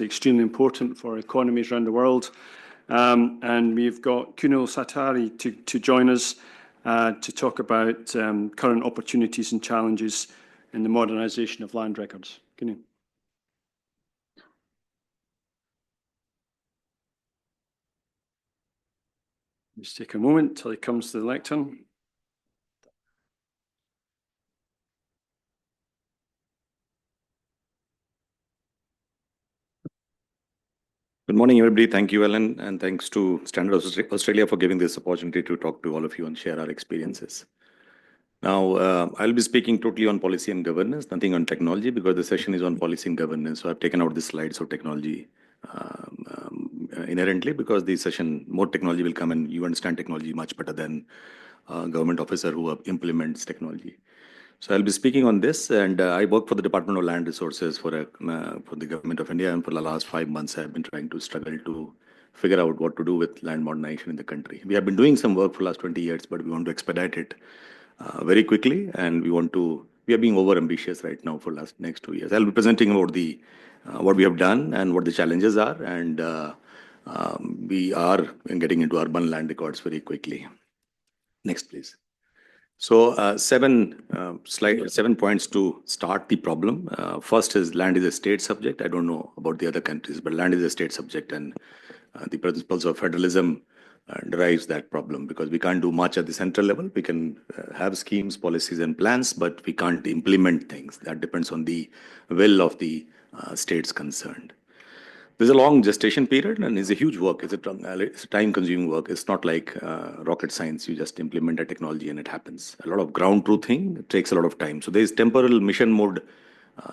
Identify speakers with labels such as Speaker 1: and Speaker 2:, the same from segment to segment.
Speaker 1: extremely important for economies around the world. And we've got Kunal Satyarthi to join us to talk about current opportunities and challenges in the modernisation of land records. Kunal. Just take a moment till he comes to the lectern.
Speaker 2: Good morning, everybody. Thank you, Ellen, and thanks to Standard Australia for giving this opportunity to talk to all of you and share our experiences. Now, I'll be speaking totally on policy and governance, nothing on technology, because the session is on policy and governance. So I've taken out the slides of technology inherently, because the session, more technology will come and you understand technology much better than a government officer who implements technology. So I'll be speaking on this, and I work for the Department of Land Resources for the Government of India, and for the last 5 months I've been trying to struggle to figure out what to do with land modernization in the country. We have been doing some work for the last 20 years, but we want to expedite it very quickly, and we are being over ambitious right now for the next 2 years. I'll be presenting about what we have done and what the challenges are, and we are getting into urban land records very quickly. Next, please. So 7 points to start the problem. First is land is a state subject. I don't know about the other countries, but land is a state subject, and the principles of federalism derives that problem, because we can't do much at the central level. We can have schemes, policies, and plans, but we can't implement things. That depends on the will of the states concerned. There's a long gestation period, and it's a huge work. It's a time-consuming work. It's not like rocket science. You just implement a technology and it happens. A lot of ground truthing takes a lot of time. So there's temporal mission mode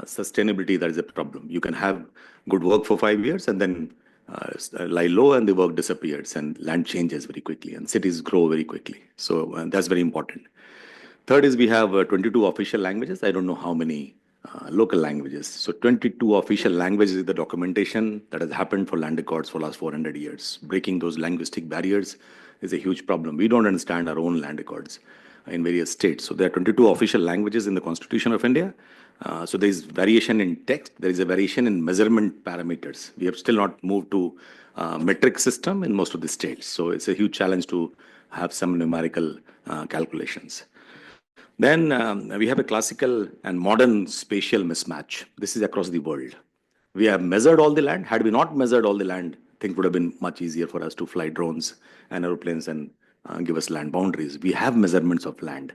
Speaker 2: sustainability that is a problem. You can have good work for 5 years and then lie low and the work disappears and land changes very quickly and cities grow very quickly. So that's very important. Third is we have 22 official languages. I don't know how many local languages. So 22 official languages is the documentation that has happened for land records for the last 400 years. Breaking those linguistic barriers is a huge problem. We don't understand our own land records in various states. So there are 22 official languages in the Constitution of India. So there is variation in text. There is a variation in measurement parameters. We have still not moved to metric system in most of the states. So it's a huge challenge to have some numerical calculations. Then we have a classical and modern spatial mismatch. This is across the world. We have measured all the land. Had we not measured all the land, things would have been much easier for us to fly drones and aeroplanes and give us land boundaries. We have measurements of land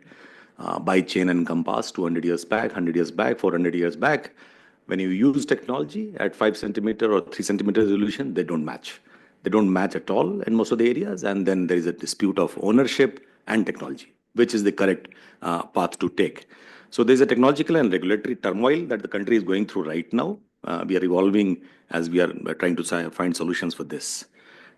Speaker 2: by chain and compass 200 years back, 100 years back, 400 years back. When you use technology at 5 centimeter or 3 centimeter resolution, they don't match. They don't match at all in most of the areas. And then there is a dispute of ownership and technology, which is the correct path to take. So there's a technological and regulatory turmoil that the country is going through right now. We are evolving as we are trying to find solutions for this.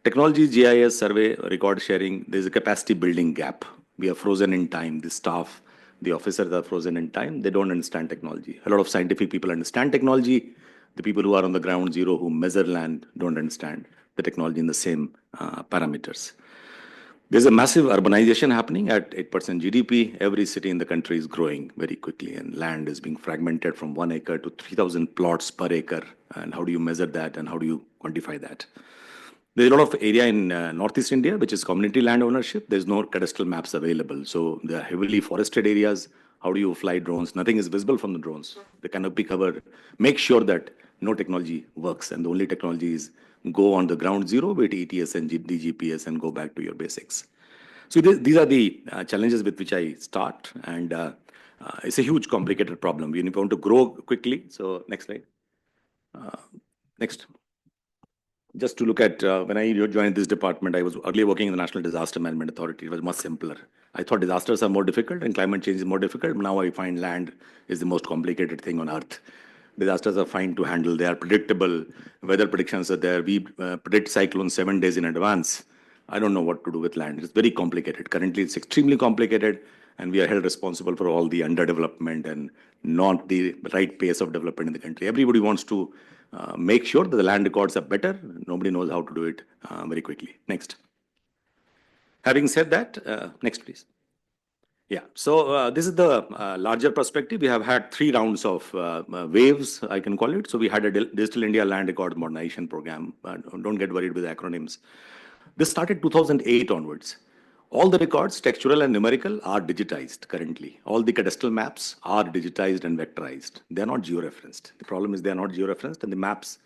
Speaker 2: Technology, GIS, survey, record sharing, there's a capacity building gap. We are frozen in time. The staff, the officers are frozen in time. They don't understand technology. A lot of scientific people understand technology. The people who are on the ground zero, who measure land, don't understand the technology in the same parameters. There's a massive urbanization happening at 8% GDP. Every city in the country is growing very quickly, and land is being fragmented from 1 acre to 3,000 plots per acre. And how do you measure that and how do you quantify that? There's a lot of area in Northeast India, which is community land ownership. There's no cadastral maps available. So there are heavily forested areas. How do you fly drones? Nothing is visible from the drones. The canopy cover, make sure that no technology works. And the only technology is go on the ground zero with ETS and DGPS and go back to your basics. So these are the challenges with which I start. And it's a huge, complicated problem. We want to grow quickly. So next slide. Next. Just to look at when I joined this department, I was earlier working in the National Disaster Management Authority. It was much simpler. I thought disasters are more difficult and climate change is more difficult. Now I find land is the most complicated thing on earth. Disasters are fine to handle. They are predictable. Weather predictions are there. We predict cyclones 7 days in advance. I don't know what to do with land. It's very complicated. Currently, it's extremely complicated, and we are held responsible for all the underdevelopment and not the right pace of development in the country. Everybody wants to make sure that the land records are better. Nobody knows how to do it very quickly. Next. Having said that, next, please. Yeah, so this is the larger perspective. We have had 3 rounds of waves, I can call it. So we had a Digital India Land Record Modernization Program. Don't get worried with acronyms. This started 2008 onwards. All the records, textual and numerical, are digitized currently. All the cadastral maps are digitized and vectorized. They are not georeferenced. The problem is they are not georeferenced, and the maps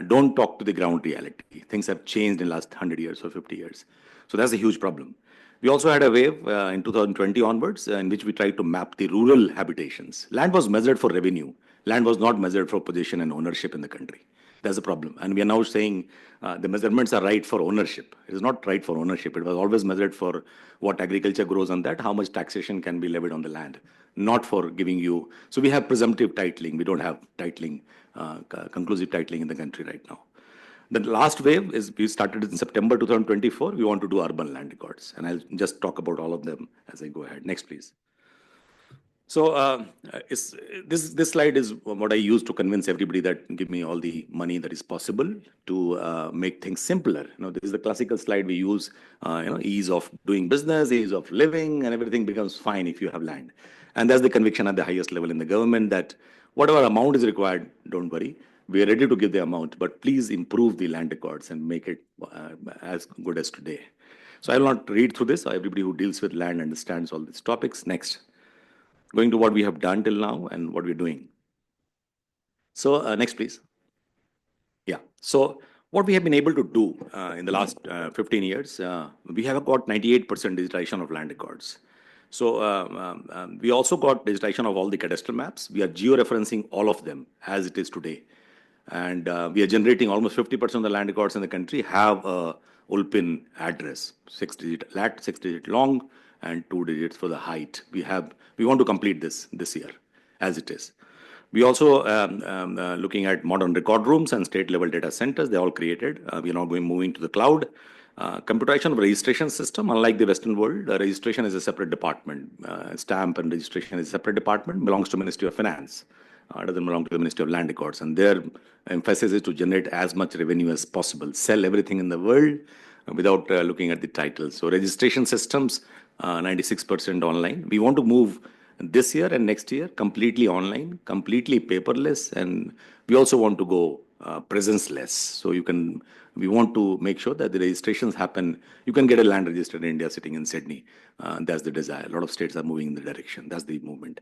Speaker 2: don't talk to the ground reality. Things have changed in the last 100 years or 50 years. So that's a huge problem. We also had a wave in 2020 onwards in which we tried to map the rural habitations. Land was measured for revenue. Land was not measured for possession and ownership in the country. That's a problem. And we are now saying the measurements are right for ownership. It is not right for ownership. It was always measured for what agriculture grows on that, how much taxation can be levied on the land, not for giving you. So we have presumptive titling. We don't have titling, conclusive titling in the country right now. The last wave is we started in September 2024. We want to do urban land records. And I'll just talk about all of them as I go ahead. Next, please. So this slide is what I use to convince everybody that give me all the money that is possible to make things simpler. This is the classical slide we use. Ease of doing business, ease of living, and everything becomes fine if you have land. And that's the conviction at the highest level in the government that whatever amount is required, don't worry, we are ready to give the amount, but please improve the land records and make it as good as today. So I will not read through this. Everybody who deals with land understands all these topics. Next. Going to what we have done till now and what we're doing. So next, please. Yeah. So what we have been able to do in the last 15 years, we have got 98% digitization of land records. So we also got digitization of all the cadastral maps. We are georeferencing all of them as it is today. And we are generating almost 50% of the land records in the country have a ULPIN address, 6-digit lat, 6-digit long, and 2 digits for the height. We want to complete this year as it is. We also looking at modern record rooms and state level data centers. They're all created. We are now moving to the cloud. Computerization of registration system, unlike the Western world, registration is a separate department. Stamp and registration is a separate department, belongs to Ministry of Finance. Doesn't belong to the Ministry of Land Records. And their emphasis is to generate as much revenue as possible, sell everything in the world without looking at the titles. So registration systems, 96% online. We want to move this year and next year completely online, completely paperless, and we also want to go presence-less. So we want to make sure that the registrations happen. You can get a land registered in India sitting in Sydney. That's the desire. A lot of states are moving in the direction. That's the movement.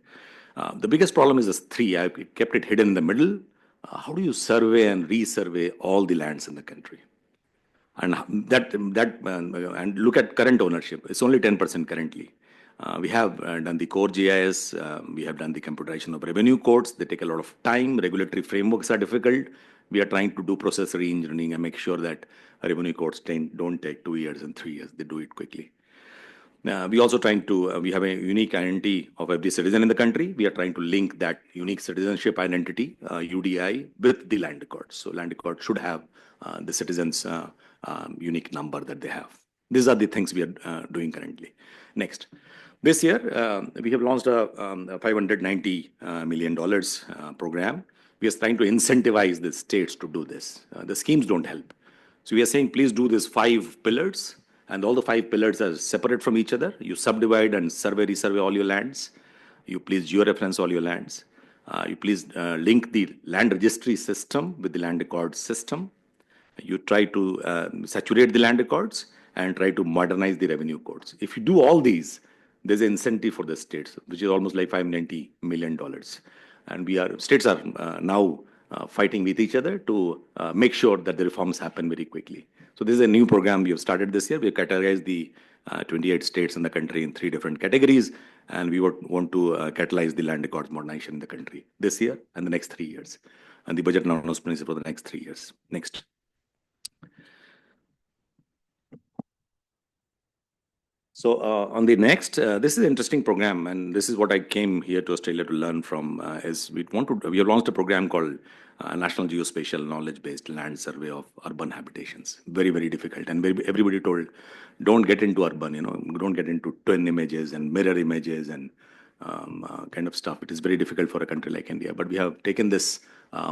Speaker 2: The biggest problem is this 3. I kept it hidden in the middle. How do you survey and resurvey all the lands in the country? And and look at current ownership. It's only 10% currently. We have done the core GIS. We have done the computerization of revenue codes. They take a lot of time. Regulatory frameworks are difficult. We are trying to do process re-engineering and make sure that revenue codes don't take 2 years and 3 years. They do it quickly. We also trying to, we have a unique identity of every citizen in the country. We are trying to link that unique citizenship identity, UDI, with the land records. So land record should have the citizens' unique number that they have. These are the things we are doing currently. Next. This year, we have launched a $590 million program. We are trying to incentivize the states to do this. The schemes don't help. So we are saying, please do these 5 pillars. And all the 5 pillars are separate from each other. You subdivide and resurvey all your lands. You please georeference all your lands. You please link the land registry system with the land record system. You try to saturate the land records and try to modernize the revenue codes. If you do all these, there's an incentive for the states, which is almost like $590 million. And states are now fighting with each other to make sure that the reforms happen very quickly. So this is a new program we have started this year. We have categorized the 28 states in the country in 3 different categories, and we want to catalyze the land records modernization in the country this year and the next 3 years. And the budget announcement is for the next 3 years. Next. So on the next, this is an interesting program, and this is what I came here to Australia to learn from. We have launched a program called National Geospatial Knowledge-Based Land Survey of Urban Habitations. Very, very difficult, and everybody told, don't get into urban. Don't get into twin images and mirror images and kind of stuff. It is very difficult for a country like India. But we have taken this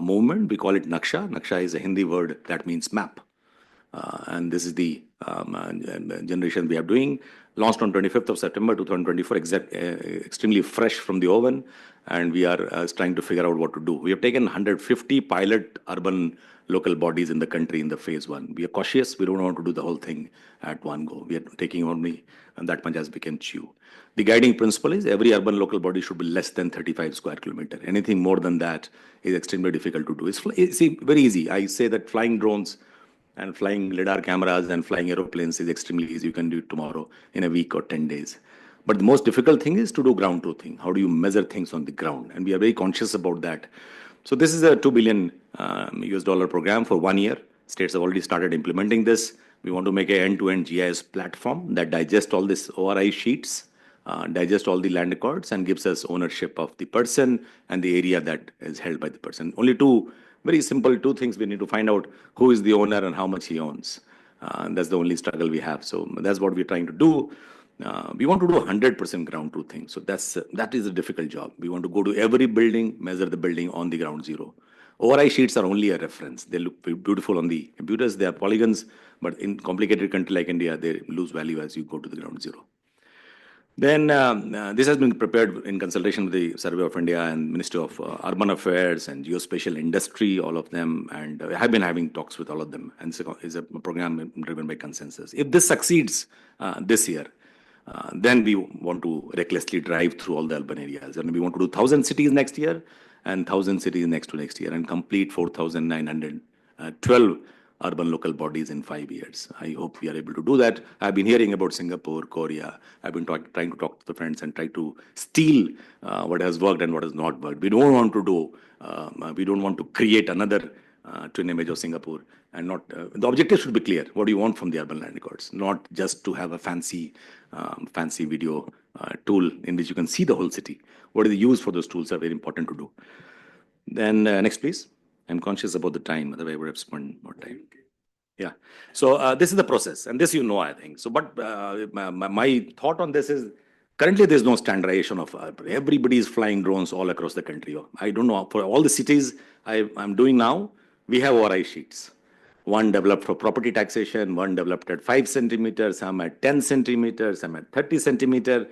Speaker 2: movement. We call it Naksha. Naksha is a Hindi word that means map. And this is the generation we are doing. Launched on 25th of September 2024, extremely fresh from the oven, and we are trying to figure out what to do. We have taken 150 pilot urban local bodies in the country in the phase one. We are cautious. We don't want to do the whole thing at one go. We are taking only that much as we can chew. The guiding principle is every urban local body should be less than 35 square kilometer. Anything more than that is extremely difficult to do. It's very easy. I say that flying drones and flying lidar cameras and flying aeroplanes is extremely easy. You can do it tomorrow, in a week or 10 days. But the most difficult thing is to do ground truthing. How do you measure things on the ground? And we are very conscious about that. So this is a $2 billion US dollar program for 1 year. States have already started implementing this. We want to make an end-to-end GIS platform that digests all these ORI sheets, digests all the land records, and gives us ownership of the person and the area that is held by the person. Only very simple two things we need to find out: who is the owner and how much he owns. That's the only struggle we have. So that's what we're trying to do. We want to do 100% ground truthing. So that is a difficult job. We want to go to every building, measure the building on the ground zero. ORI sheets are only a reference. They look beautiful on the computers. They are polygons, but in complicated country like India, they lose value as you go to the ground zero. Then this has been prepared in consultation with the Survey of India and Ministry of Urban Affairs and Geospatial Industry, all of them, and I have been having talks with all of them. And it's a program driven by consensus. If this succeeds this year, then we want to recklessly drive through all the urban areas, and we want to do 1,000 cities next year and 1,000 cities next to next year, and complete 4,912 urban local bodies in 5 years. I hope we are able to do that. I've been hearing about Singapore, Korea. I've been trying to talk to the friends and try to steal what has worked and what has not worked. We don't want to create another twin image of Singapore. And not the objective should be clear. What do you want from the urban land records? Not just to have a fancy video tool in which you can see the whole city. What is the use for those tools are very important to do. Then next, please. I'm conscious about the time, otherwise I would have spent more time. Yeah. So this is the process, and this I think. So, but my thought on this is currently there's no standardization of everybody is flying drones all across the country. I don't know, for all the cities I'm doing now, we have ORI sheets. One developed for property taxation, one developed at 5 centimeters, some at 10 centimeters, some at 30 centimeters.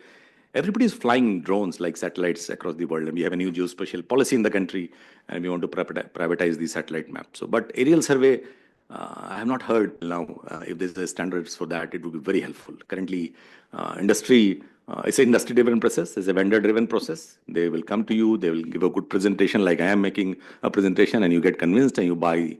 Speaker 2: Everybody is flying drones like satellites across the world, and we have a new geospatial policy in the country, and we want to privatize the satellite map. So, but aerial survey, I have not heard now. If there's a standards for that, it would be very helpful. Currently, industry, it's an industry-driven process, it's a vendor-driven process. They will come to you, they will give a good presentation, like I am making a presentation, and you get convinced and you buy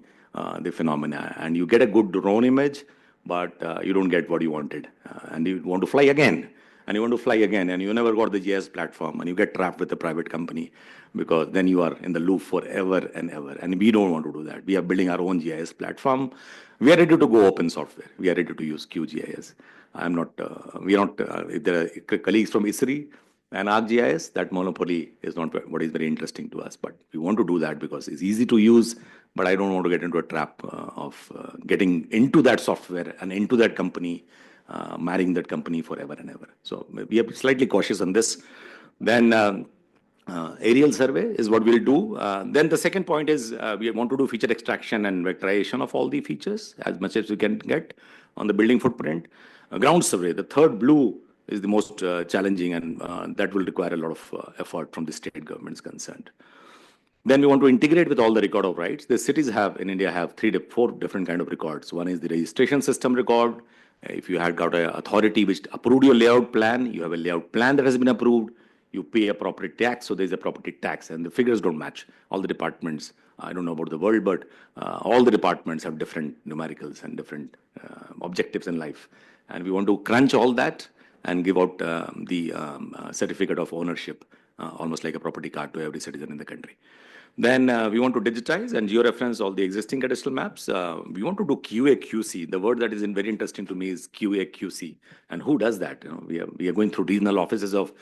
Speaker 2: the phenomena, and you get a good drone image, but you don't get what you wanted, and you want to fly again. And you want to fly again, and you never got the GIS platform, and you get trapped with a private company, because then you are in the loop forever and ever. And we don't want to do that. We are building our own GIS platform. We are ready to go open software. We are ready to use QGIS. We are not, if there are colleagues from ISRI and ArcGIS, that monopoly is not what is very interesting to us. But we want to do that because it's easy to use, but I don't want to get into a trap of getting into that software and into that company, marrying that company forever and ever. So we are slightly cautious on this. Then aerial survey is what we'll do. Then the second point is we want to do feature extraction and vectorization of all the features as much as we can get on the building footprint. Ground survey, the third blue, is the most challenging, and that will require a lot of effort from the state governments concerned. Then we want to integrate with all the record of rights. The cities in India have 4 different kind of records. One is the registration system record. If you had got an authority which approved your layout plan, you have a layout plan that has been approved, you pay a property tax, so there's a property tax, and the figures don't match. All the departments, I don't know about the world, but all the departments have different numericals and different objectives in life. And we want to crunch all that and give out the certificate of ownership, almost like a property card to every citizen in the country. Then we want to digitize and georeference all the existing cadastral maps. We want to do QA/QC. The word that is very interesting to me is QA/QC. And who does that? We are going through regional offices of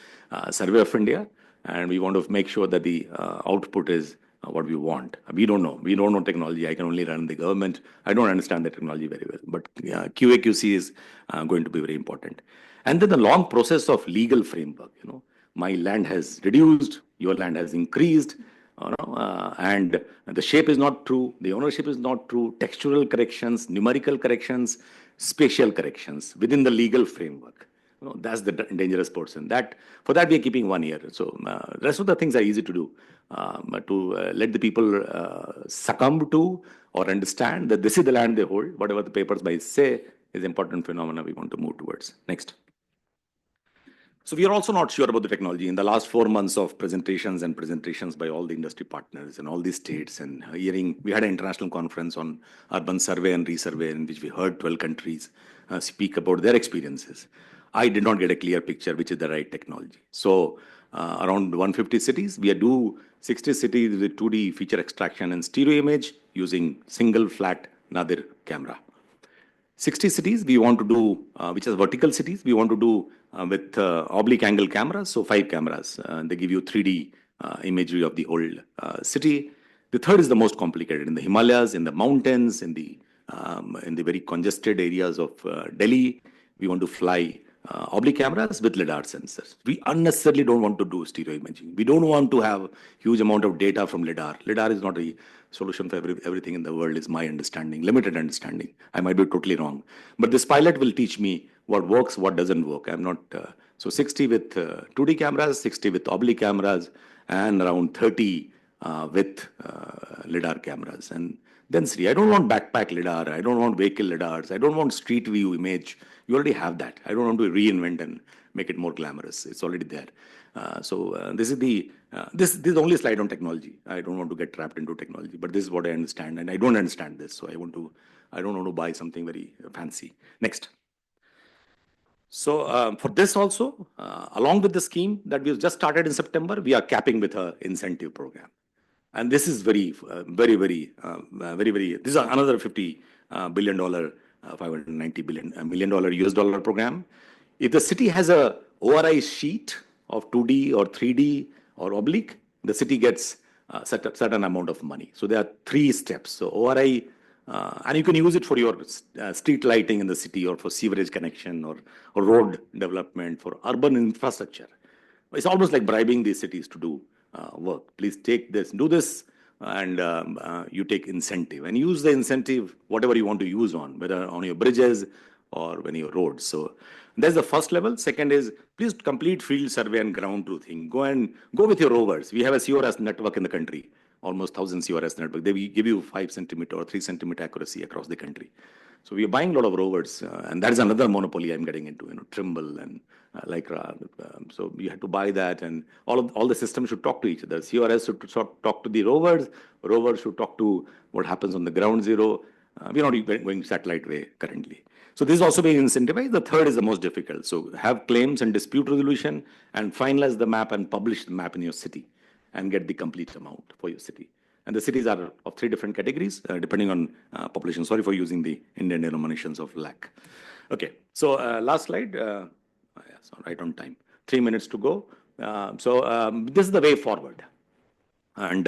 Speaker 2: Survey of India, and we want to make sure that the output is what we want. We don't know. We don't know technology. I can only run the government. I don't understand the technology very well. But QA/QC is going to be very important. And then the long process of legal framework. My land has reduced, your land has increased. and the shape is not true, the ownership is not true, textural corrections, numerical corrections, spatial corrections within the legal framework. That's the dangerous portion. That for that we are keeping 1 year. So the rest of the things are easy to do. But to let the people succumb to or understand that this is the land they hold, whatever the papers might say is important phenomena we want to move towards. Next. So we are also not sure about the technology. In the last 4 months of presentations by all the industry partners and all the states and hearing, we had an international conference on urban survey and resurvey in which we heard 12 countries speak about their experiences. I did not get a clear picture which is the right technology. So around 150 cities, we do 60 cities with 2D feature extraction and stereo image using single flat nadir camera. 60 cities we want to do, which is vertical cities, we want to do with oblique angle cameras, so 5 cameras. They give you 3D imagery of the whole city. The third is the most complicated. In the Himalayas, in the mountains, in the very congested areas of Delhi, we want to fly oblique cameras with LiDAR sensors. We unnecessarily don't want to do stereo imaging. We don't want to have huge amount of data from LiDAR. LiDAR is not a solution for everything in the world, is my understanding, limited understanding. I might be totally wrong. But this pilot will teach me what works, what doesn't work. I'm not, so 60 with 2D cameras, 60 with oblique cameras, and around 30 with LiDAR cameras. And then see, I don't want backpack LiDAR, I don't want vehicle LiDARs, I don't want street view image. You already have that. I don't want to reinvent and make it more glamorous. It's already there. This is the only slide on technology. I don't want to get trapped into technology, but this is what I understand, and I don't understand this, so I don't want to buy something very fancy. Next. So for this also, along with the scheme that we've just started in September, we are capping with an incentive program. And this is very, very, this is another $50 billion, $590 million US dollar program. If the city has a ORI sheet of 2D or 3D or oblique, the city gets a certain amount of money. So there are 3 steps. So ORI, and you can use it for your street lighting in the city or for sewerage connection or road development, for urban infrastructure. It's almost like bribing these cities to do work. Please take this, do this, and you take incentive and use the incentive whatever you want to use on, whether on your bridges or when your roads. So that's the first level. Second is please complete field survey and ground truthing. Go with your rovers. We have a CORS network in the country, almost 1,000 CORS network. They will give you 5 centimeter or 3 centimeter accuracy across the country. So we are buying a lot of rovers, and that is another monopoly I'm getting into. Trimble and Lycra. So you have to buy that, and all the systems should talk to each other. CORS should talk to the rovers. Rovers should talk to what happens on the ground zero. We're not going satellite way currently. So this is also being incentivized. The third is the most difficult. So have claims and dispute resolution, and finalize the map and publish the map in your city, and get the complete amount for your city. And the cities are of 3 different categories, depending on population. Sorry for using the Indian denominations of lakh. Okay, so last slide. So right on time. 3 minutes to go. This is the way forward. And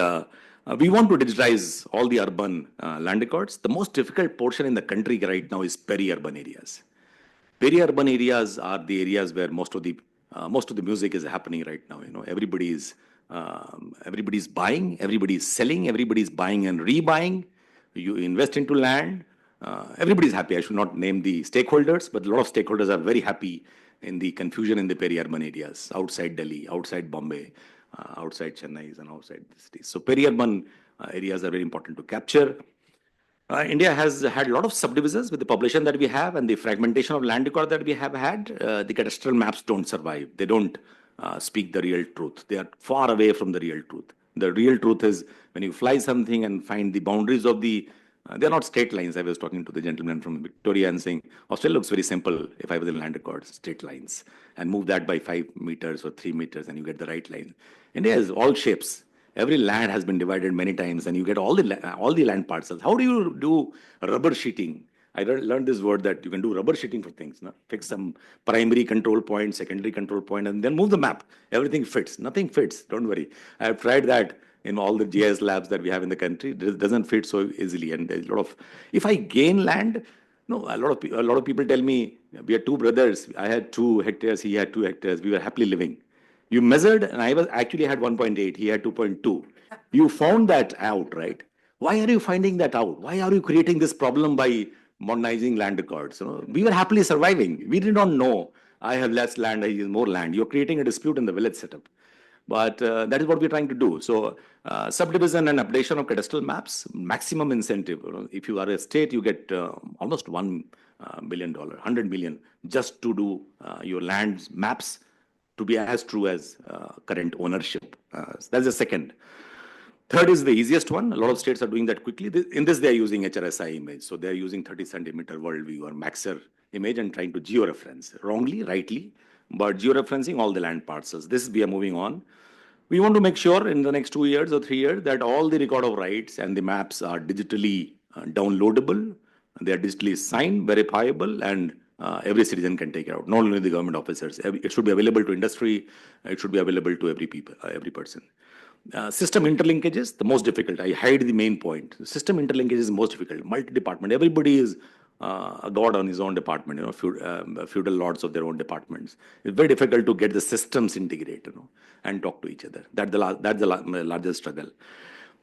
Speaker 2: we want to digitize all the urban land records. The most difficult portion in the country right now is peri-urban areas. Peri-urban areas are the areas where most of the music is happening right now. Everybody's buying, everybody's selling, everybody's buying and rebuying. You invest into land. Everybody's happy. I should not name the stakeholders, but a lot of stakeholders are very happy in the confusion in the peri-urban areas, outside Delhi, outside Bombay, outside Chennai, and outside the cities. So peri-urban areas are very important to capture. India has had a lot of subdivisions with the population that we have and the fragmentation of land record that we have had. The cadastral maps don't survive. They don't speak the real truth. They are far away from the real truth. The real truth is when you fly something and find the boundaries of they're not straight lines. I was talking to the gentleman from Victoria and saying, Australia looks very simple if I was in land records, straight lines, and move that by 5 meters or 3 meters and you get the right line. India has all shapes. Every land has been divided many times and you get all the land parcels. How do you do rubber sheeting? I learned this word that you can do rubber sheeting for things. No? Fix some primary control point, secondary control point, and then move the map. Everything fits. Nothing fits. Don't worry. I have tried that in all the GIS labs that we have in the country. It doesn't fit so easily. And there's a lot of, if I gain land, no, a lot of people tell me, we are 2 brothers. I had 2 hectares. He had 2 hectares. We were happily living. You measured, and I actually had 1.8. He had 2.2. You found that out, right? Why are you finding that out? Why are you creating this problem by modernizing land records? We were happily surviving. We did not know I have less land, I use more land. You're creating a dispute in the village setup. But that is what we're trying to do. So subdivision and updation of cadastral maps, maximum incentive. If you are a state, you get almost $1 billion, 100 million just to do your land maps to be as true as current ownership. That's the second. Third is the easiest one. A lot of states are doing that quickly. In this, they are using HRSI image. So they're using 30 centimeter world view or Maxer image and trying to georeference. Wrongly, rightly, but georeferencing all the land parcels. This we are moving on. We want to make sure in the next 2 years or 3 years that all the record of rights and the maps are digitally downloadable. They are digitally signed, verifiable, and every citizen can take it out. Not only the government officers. It should be available to industry. It should be available to every person. System interlinkages, the most difficult. I hide the main point. System interlinkage is most difficult. Multi-department. Everybody is a god on his own department, feudal lords of their own departments. It's very difficult to get the systems integrated, and talk to each other. That's the largest struggle.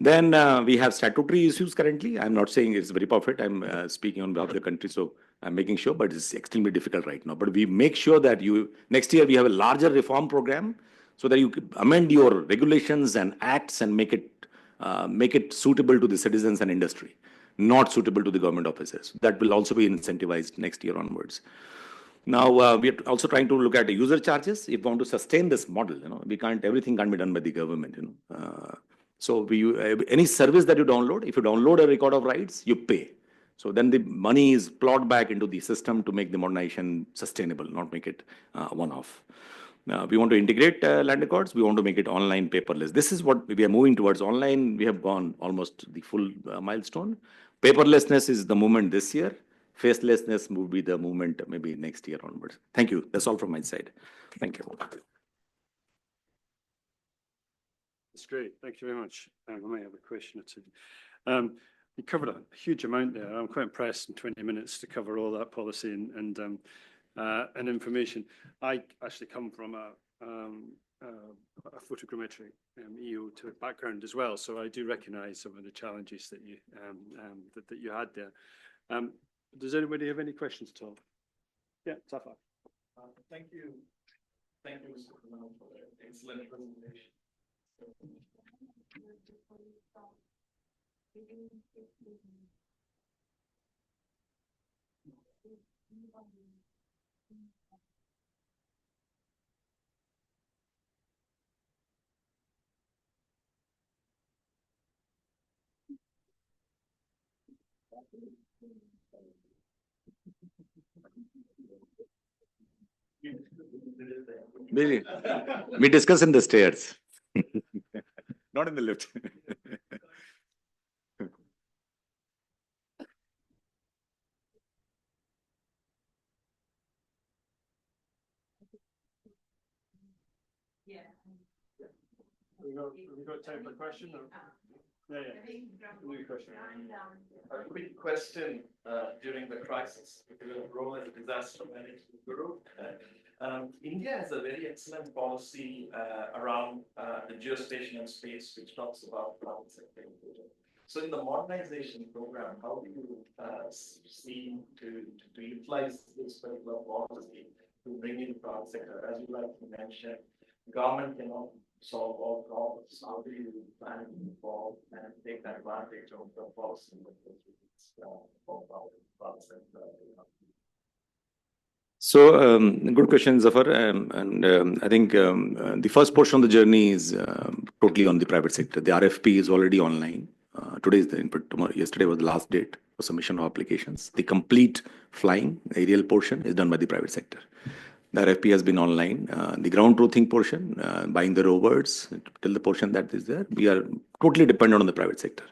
Speaker 2: Then we have statutory issues currently. I'm not saying it's very perfect. I'm speaking on behalf of the country, so I'm making sure, but it's extremely difficult right now. But we make sure that next year we have a larger reform program so that you amend your regulations and acts and make it suitable to the citizens and industry, not suitable to the government officers. That will also be incentivized next year onwards. Now, we are also trying to look at the user charges. If we want to sustain this model, everything can't be done by the government. So any service that you download, if you download a record of rights, you pay. So then the money is plowed back into the system to make the modernization sustainable, not make it one-off. We want to integrate land records. We want to make it online, paperless. This is what we are moving towards. Online, we have gone almost the full milestone. Paperlessness is the movement this year. Facelessness will be the movement maybe next year onwards. Thank you. That's all from my side. Thank you.
Speaker 1: That's great. Thank you very much. I might have a question or two. You covered a huge amount there. I'm quite impressed in 20 minutes to cover all that policy and information. I actually come from a photogrammetry EO to background as well, so I do recognise some of the challenges that you had there. Does anybody have any questions at all? Yeah, Safa.
Speaker 3: Thank you. Thank you, Mr. Kunal, for the excellent presentation.
Speaker 2: Really? We discuss in the stairs, not in the lift.
Speaker 1: Yeah. We got time for a question? Or? Yeah. New question.
Speaker 3: A quick question during the crisis, because of role as a disaster management guru. India has a very excellent policy around the geospatial space, which talks about private sector inclusion. So in the modernization program, how do you see to utilize this particular policy to bring in private sector? As you like to mention, government cannot solve all problems. How do you plan to involve and take advantage of the policy for private sector?
Speaker 2: So, good question, Zafar. I think the first portion of the journey is totally on the private sector. The RFP is already online. Today is the input. Yesterday was the last date for submission of applications. The complete flying aerial portion is done by the private sector. The RFP has been online. The ground truthing portion, buying the rovers, till the portion that is there, we are totally dependent on the private sector.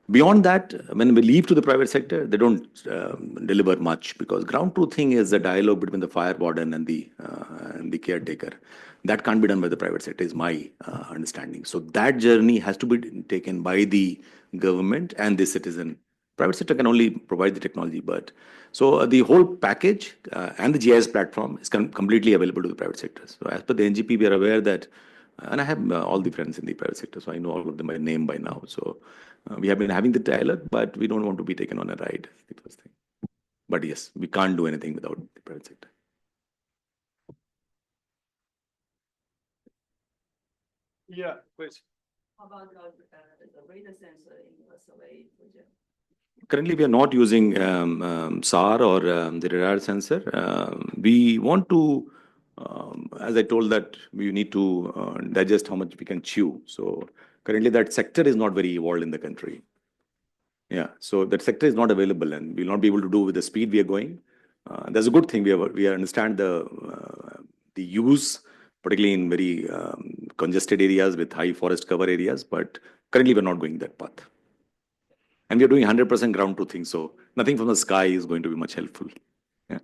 Speaker 2: Beyond that, when we leave to the private sector, they don't deliver much, because ground truthing is a dialogue between the fire warden and the caretaker. That can't be done by the private sector, is my understanding. So that journey has to be taken by the government and the citizen. Private sector can only provide the technology, but so the whole package and the GIS platform is completely available to the private sector. So as per the NGP, we are aware that And I have all the friends in the private sector, so I know all of them by name by now. So we have been having the dialogue, but we don't want to be taken on a ride. That's the first thing. But yes, we can't do anything without the private sector.
Speaker 1: Yeah, please.
Speaker 4: How about the radar sensor in the survey project?
Speaker 2: Currently, we are not using SAR or the radar sensor. We want to, as I told, that we need to digest how much we can chew. So currently, that sector is not very evolved in the country. Yeah, so that sector is not available, and we'll not be able to do with the speed we are going. That's a good thing. We understand the use, particularly in very congested areas with high forest cover areas, but currently we're not going that path. And we are doing 100% ground truthing, so nothing from the sky is going to be much helpful. Yeah.